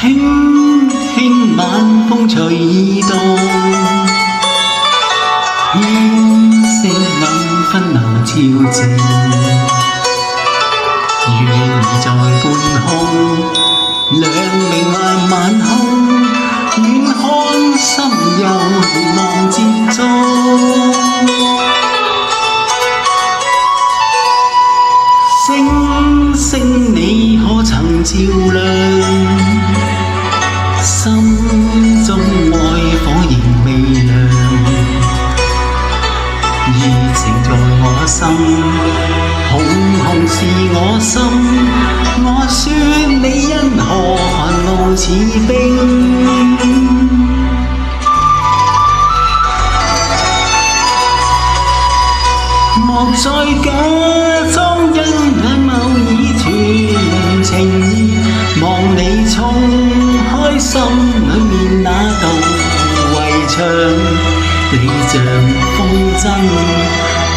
轻轻晚风吹动，天色暗分流悄静，愿你在半空，两明幻晚空，远看心有望接觸。星星你可曾照亮，心中愛火仍未亮，熱情在我心，紅紅是我心。我說你因何寒露似冰？莫再假裝因眼眸已傳情意，望你衝開心裏面那道圍牆。你像風箏，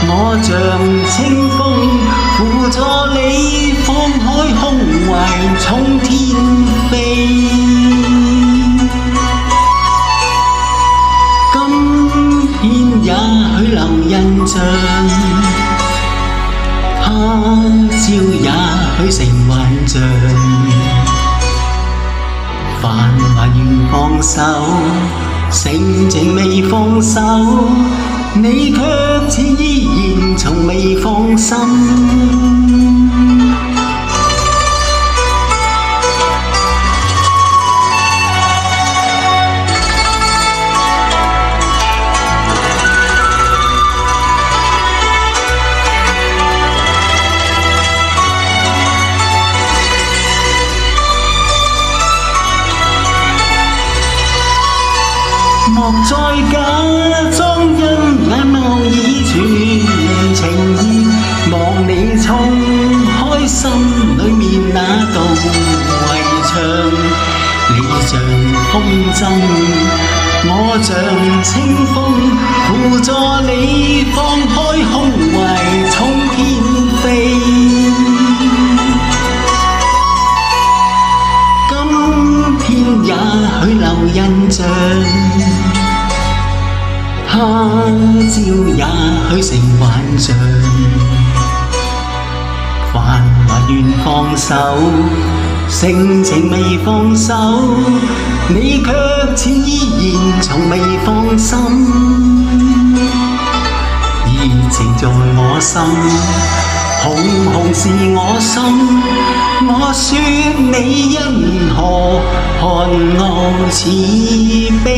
我像清風，輔助你放開胸懷衝天飛。今天也許留印象，他朝也許成幻象。繁華願放手，性情未放手，你卻似依然從未放心。莫再假裝因眼眸已傳情意，望你衝開心裏面那道圍牆。你像風箏，我像清風，輔助你放開胸懷衝天飛。今天也許留印象，他朝也許成幻象。繁華願放手，性情未放手，你卻似依然從未放心。熱情在我心，紅紅是我心。我說你因何寒傲似冰？